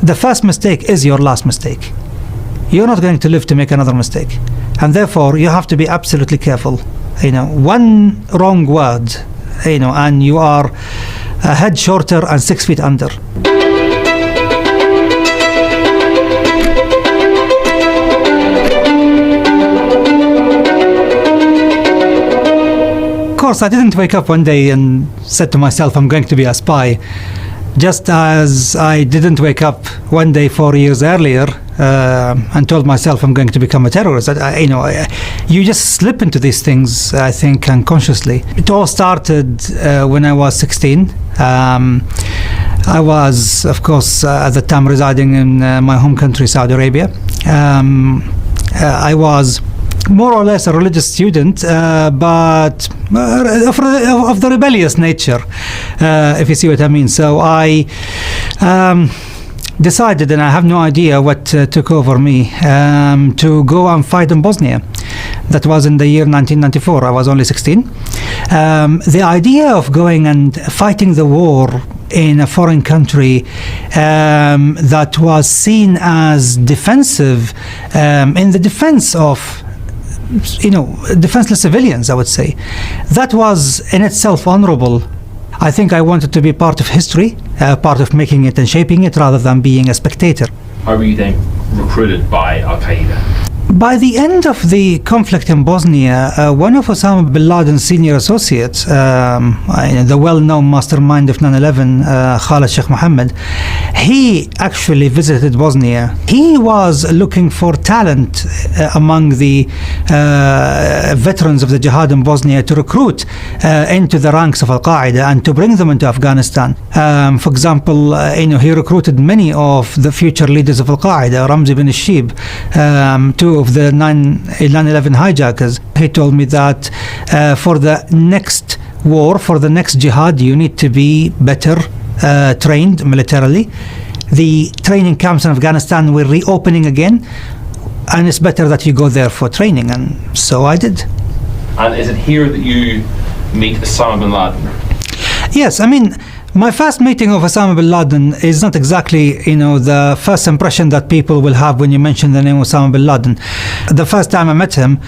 the first mistake is your last mistake. You're not going to live to make another mistake. And therefore, you have to be absolutely careful. One wrong word, and you are a head shorter and 6 feet under. Of course, I didn't wake up one day and said to myself, I'm going to be a spy. Just as I didn't wake up one day 4 years earlier and told myself I'm going to become a terrorist. You just slip into these things, I think, unconsciously. It all started when I was 16. I was, of course, at the time residing in my home country, Saudi Arabia. I was more or less a religious student, but of the rebellious nature, if you see what I mean. So I decided, and I have no idea what took over me, to go and fight in Bosnia. That was in the year 1994. I was only 16. The idea of going and fighting the war in a foreign country that was seen as defensive, in the defense of defenseless civilians, I would say, that was in itself honorable. I think I wanted to be part of history, part of making it and shaping it, rather than being a spectator. How were you then recruited by Al-Qaeda? By the end of the conflict in Bosnia, one of Osama bin Laden's senior associates, the well-known mastermind of 9/11, Khalid Sheikh Mohammed, he actually visited Bosnia. He was looking for talent among the veterans of the jihad in Bosnia to recruit into the ranks of Al-Qaeda and to bring them into Afghanistan. For example, he recruited many of the future leaders of Al-Qaeda, Ramzi bin Shib, two of the 9/11 hijackers. He told me that for the next war, for the next jihad, you need to be better trained militarily. The training camps in Afghanistan were reopening again, and it's better that you go there for training, and so I did. And is it here that you meet Osama bin Laden? Yes, my first meeting of Osama bin Laden is not exactly, the first impression that people will have when you mention the name Osama bin Laden. The first time I met him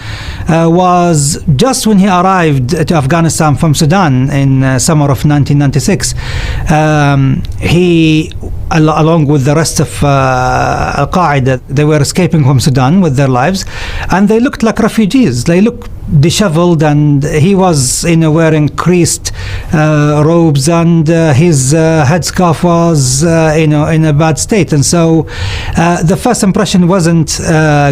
was just when he arrived to Afghanistan from Sudan in summer of 1996. He, along with the rest of Al-Qaeda, they were escaping from Sudan with their lives, and they looked like refugees. They looked disheveled, and he was wearing creased robes, and his headscarf was in a bad state. And so the first impression wasn't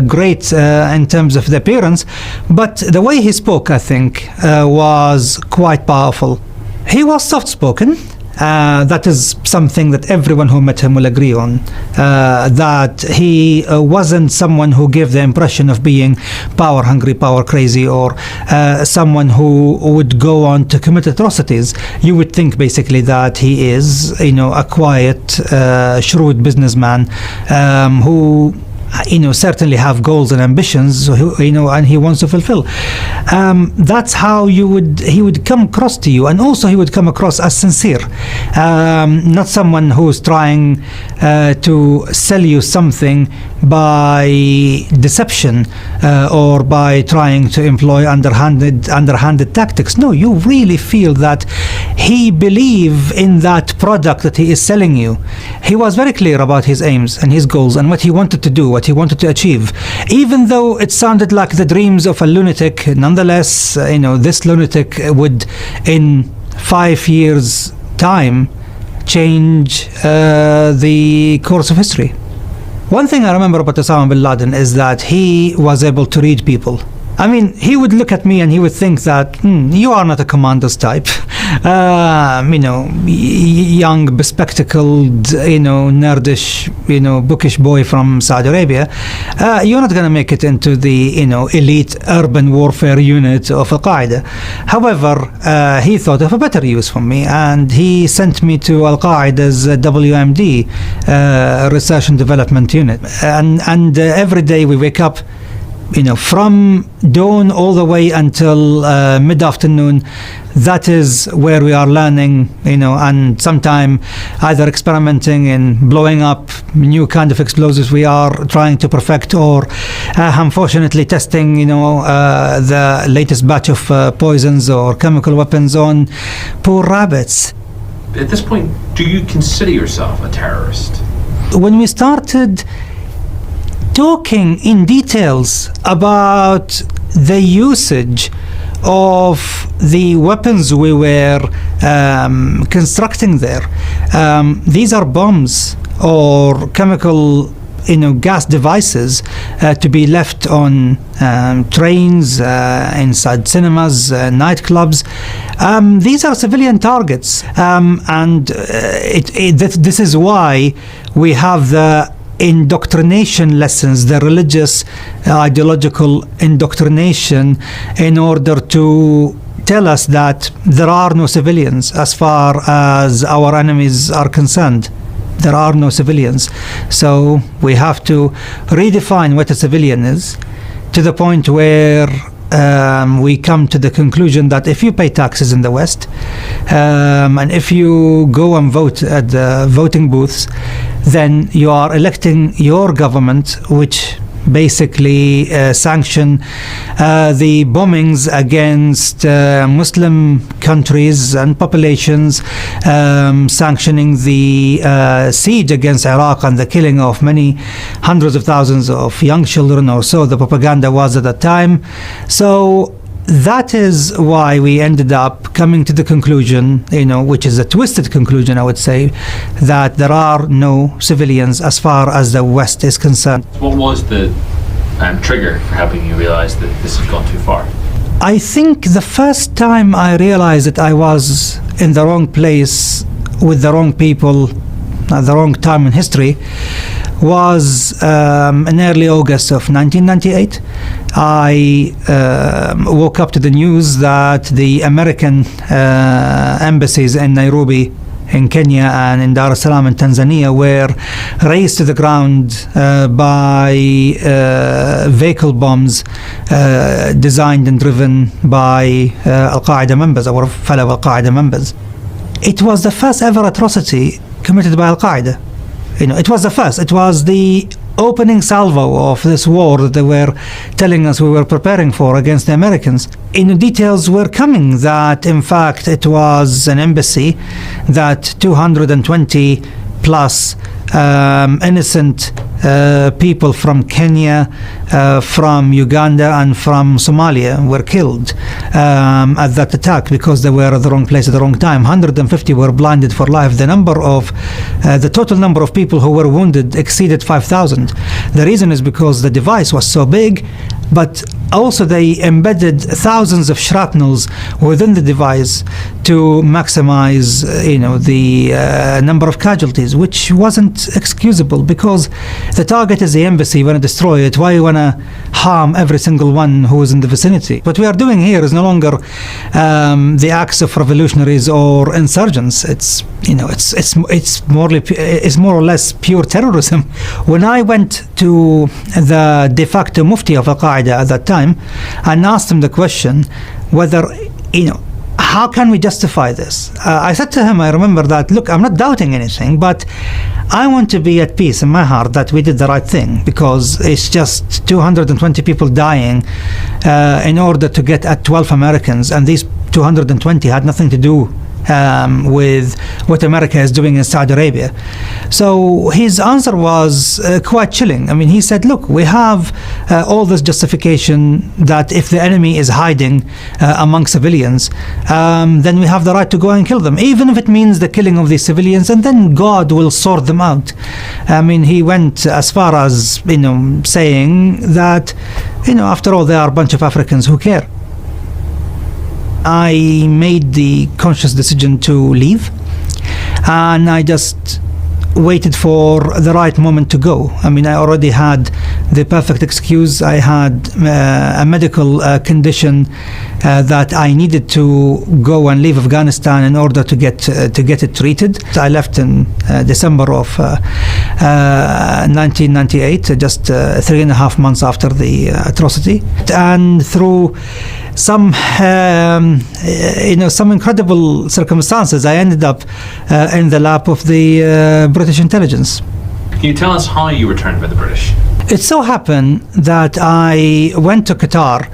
great in terms of the appearance, but the way he spoke, I think, was quite powerful. He was soft-spoken. That is something that everyone who met him will agree on, that he wasn't someone who gave the impression of being power hungry, power crazy, or someone who would go on to commit atrocities. You would think basically that he is a quiet, shrewd businessman who certainly have goals and ambitions, and he wants to fulfill. That's how he would come across to you, and also he would come across as sincere, not someone who's trying to sell you something by deception or by trying to employ underhanded tactics. No, you really feel that he believes in that product that he is selling you. He was very clear about his aims and his goals and what he wanted to do, what he wanted to achieve. Even though it sounded like the dreams of a lunatic, nonetheless, this lunatic would, in 5 years' time, change the course of history. One thing I remember about Osama bin Laden is that he was able to read people. He would look at me and he would think that you are not a commander's type. Young, bespectacled, nerdish, bookish boy from Saudi Arabia. You're not going to make it into the, elite urban warfare unit of Al-Qaeda. However, he thought of a better use for me, and he sent me to Al-Qaeda's WMD, Research and Development Unit. And every day we wake up, from dawn all the way until mid-afternoon. That is where we are learning, and sometime either experimenting in blowing up new kind of explosives we are trying to perfect, or unfortunately testing, the latest batch of poisons or chemical weapons on poor rabbits. At this point, do you consider yourself a terrorist? When we started talking in details about the usage of the weapons we were constructing there, these are bombs or chemical gas devices to be left on trains, inside cinemas, nightclubs. These are civilian targets, and this is why we have the indoctrination lessons, the religious ideological indoctrination, in order to tell us that there are no civilians as far as our enemies are concerned. There are no civilians. So we have to redefine what a civilian is, to the point where we come to the conclusion that if you pay taxes in the West, and if you go and vote at the voting booths, then you are electing your government, which basically sanction the bombings against Muslim countries and populations, sanctioning the siege against Iraq and the killing of many hundreds of thousands of young children, or so the propaganda was at that time. So that is why we ended up coming to the conclusion, which is a twisted conclusion, I would say, that there are no civilians as far as the West is concerned. What was the trigger for helping you realize that this has gone too far? I think the first time I realized that I was in the wrong place with the wrong people at the wrong time in history was in early August of 1998. I woke up to the news that the American embassies in Nairobi in Kenya and in Dar es Salaam in Tanzania were razed to the ground by vehicle bombs designed and driven by Al-Qaeda members, our fellow Al-Qaeda members. It was the first ever atrocity committed by Al-Qaeda. It was the first. It was the opening salvo of this war that they were telling us we were preparing for against the Americans. Details were coming that, in fact, it was an embassy that 220 plus innocent people from Kenya, from Uganda and from Somalia were killed at that attack because they were at the wrong place at the wrong time. 150 were blinded for life. The total number of people who were wounded exceeded 5,000. The reason is because the device was so big, but also they embedded thousands of shrapnels within the device to maximize the number of casualties, which wasn't excusable, because the target is the embassy. You want to destroy it. Why you want to harm every single one who is in the vicinity? What we are doing here is no longer the acts of revolutionaries or insurgents. It's more or less pure terrorism. When I went to the de facto mufti of Al-Qaeda at that time and asked him the question whether, how can we justify this? I said to him, I remember that, look, I'm not doubting anything, but I want to be at peace in my heart that we did the right thing, because it's just 220 people dying in order to get at 12 Americans, and these 220 had nothing to do with what America is doing in Saudi Arabia. So his answer was quite chilling. I mean, he said, look, we have all this justification that if the enemy is hiding among civilians, then we have the right to go and kill them, even if it means the killing of these civilians, and then God will sort them out. I mean, he went as far as, saying that, after all, there are a bunch of Africans who care. I made the conscious decision to leave, and I just waited for the right moment to go. I mean, I already had the perfect excuse. I had a medical condition that I needed to go and leave Afghanistan in order to get it treated. I left in December of 1998, just 3.5 months after the atrocity, and through some some incredible circumstances, I ended up in the lap of the British intelligence. Can you tell us how you were turned by the British? It so happened that I went to Qatar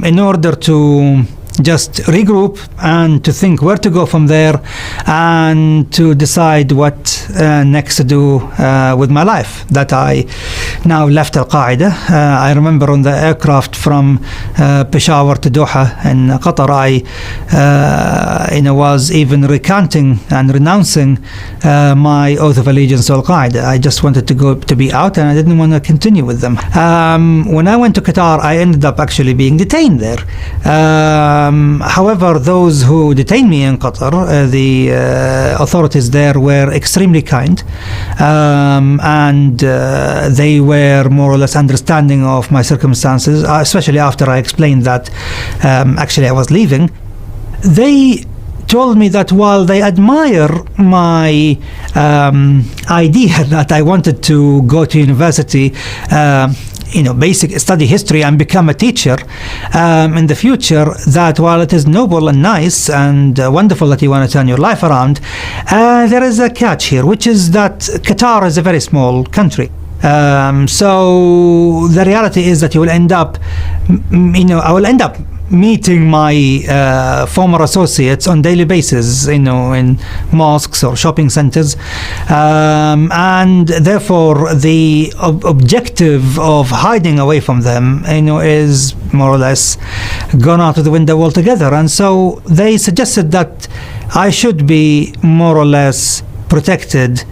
in order to just regroup and to think where to go from there and to decide what next to do with my life. That I now left Al-Qaeda. I remember on the aircraft from Peshawar to Doha in Qatar, I was even recanting and renouncing my oath of allegiance to Al-Qaeda. I just wanted to be out, and I didn't want to continue with them. When I went to Qatar, I ended up actually being detained there. However, those who detained me in Qatar, the authorities there were extremely kind, and they were more or less understanding of my circumstances, especially after I explained that actually I was leaving. They told me that while they admire my idea that I wanted to go to university, basic study history and become a teacher in the future, that while it is noble and nice and wonderful that you want to turn your life around, there is a catch here, which is that Qatar is a very small country. So the reality is that you will end up, I will end up meeting my former associates on daily basis, in mosques or shopping centers, and therefore the objective of hiding away from them, is more or less gone out of the window altogether. And so they suggested that I should be more or less protected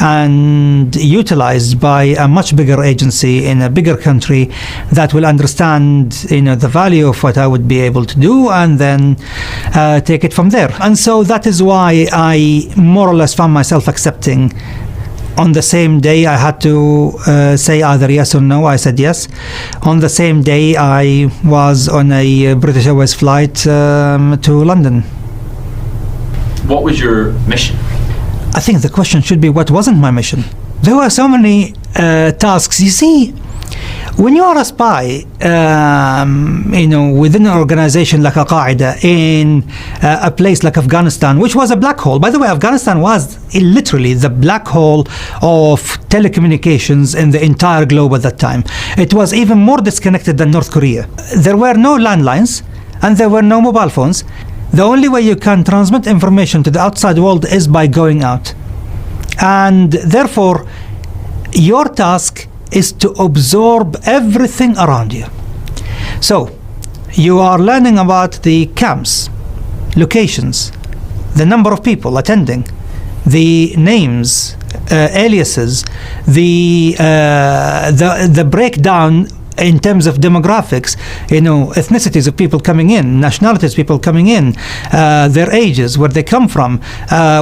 and utilized by a much bigger agency in a bigger country that will understand the value of what I would be able to do, and then take it from there. And so that is why I more or less found myself accepting. On the same day I had to say either yes or no. I said yes. On the same day I was on a British Airways flight to London. What was your mission? I think the question should be, what wasn't my mission? There were so many tasks. You see, when you are a spy, within an organization like Al-Qaeda, in a place like Afghanistan, which was a black hole. By the way, Afghanistan was literally the black hole of telecommunications in the entire globe at that time. It was even more disconnected than North Korea. There were no landlines, and there were no mobile phones. The only way you can transmit information to the outside world is by going out. And therefore, your task is to absorb everything around you. So, you are learning about the camps, locations, the number of people attending, the names, aliases, the breakdown in terms of demographics, ethnicities of people coming in, nationalities of people coming in, their ages, where they come from,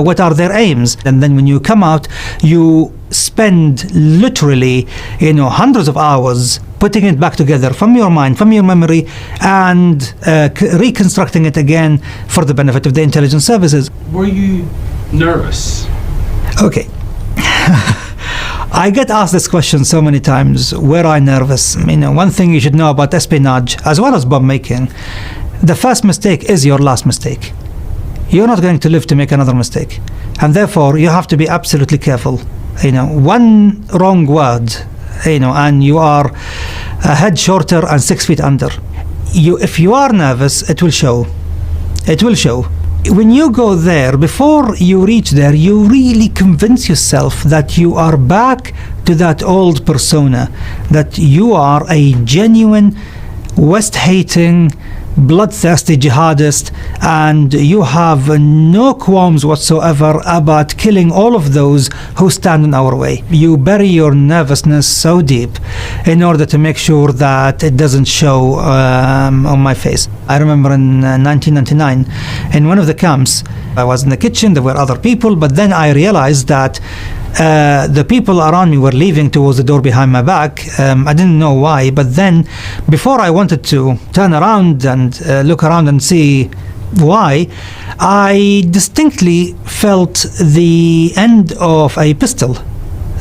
what are their aims. And then when you come out, you spend literally, hundreds of hours putting it back together from your mind, from your memory, and reconstructing it again for the benefit of the intelligence services. Were you nervous? Okay. I get asked this question so many times. Were I nervous? One thing you should know about espionage, as well as bomb making, the first mistake is your last mistake. You're not going to live to make another mistake. And therefore, you have to be absolutely careful. One wrong word, and you are a head shorter and 6 feet under. If you are nervous, it will show. It will show. When you go there, before you reach there, you really convince yourself that you are back to that old persona, that you are a genuine West-hating, bloodthirsty jihadist, and you have no qualms whatsoever about killing all of those who stand in our way. You bury your nervousness so deep in order to make sure that it doesn't show on my face. I remember in 1999, in one of the camps, I was in the kitchen, there were other people, but then I realized that the people around me were leaving towards the door behind my back. I didn't know why, but then before I wanted to turn around and look around and see why, I distinctly felt the end of a pistol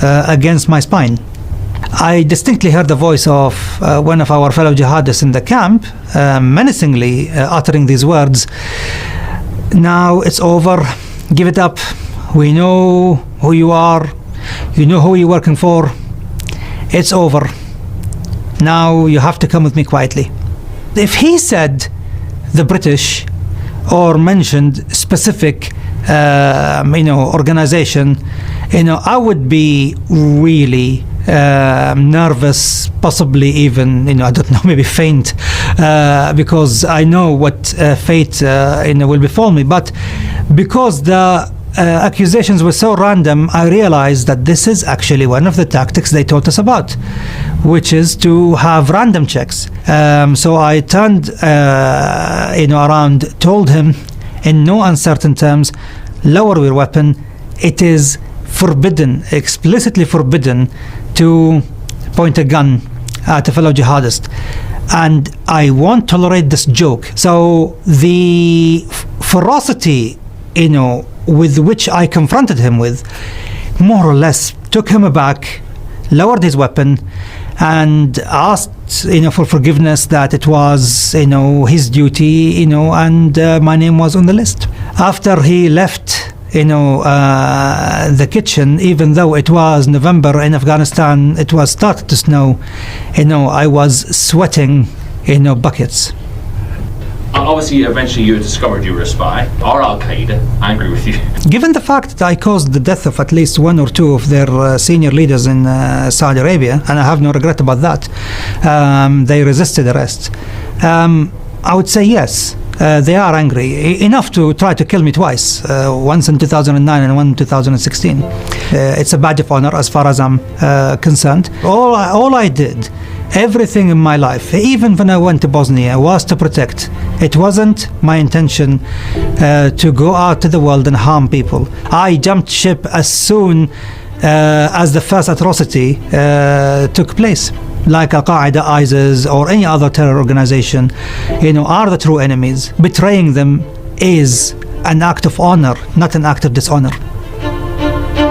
against my spine. I distinctly heard the voice of one of our fellow jihadists in the camp, menacingly uttering these words: "Now it's over, give it up, we know who you are, you know who you're working for, it's over, now you have to come with me quietly." If he said the British or mentioned specific organization, I would be really nervous, possibly even I don't know, maybe faint, because I know what fate will befall me. But because the accusations were so random, I realized that this is actually one of the tactics they taught us about, which is to have random checks. So I turned around, told him in no uncertain terms, lower your weapon. It is forbidden, explicitly forbidden, to point a gun at a fellow jihadist, and I won't tolerate this joke. So the ferocity with which I confronted him with, more or less took him aback, lowered his weapon, and asked for forgiveness, that it was his duty, and my name was on the list. After he left the kitchen, even though it was November in Afghanistan, it was started to snow, I was sweating buckets. Obviously, eventually you discovered you were a spy, or Al-Qaeda, angry with you. Given the fact that I caused the death of at least one or two of their senior leaders in Saudi Arabia, and I have no regret about that, they resisted arrest. I would say yes, they are angry, enough to try to kill me twice, once in 2009 and one in 2016. It's a badge of honor as far as I'm concerned. All I did, everything in my life, even when I went to Bosnia, was to protect. It wasn't my intention to go out to the world and harm people. I jumped ship as soon as the first atrocity took place. Like Al-Qaeda, ISIS, or any other terror organization, are the true enemies. Betraying them is an act of honor, not an act of dishonor.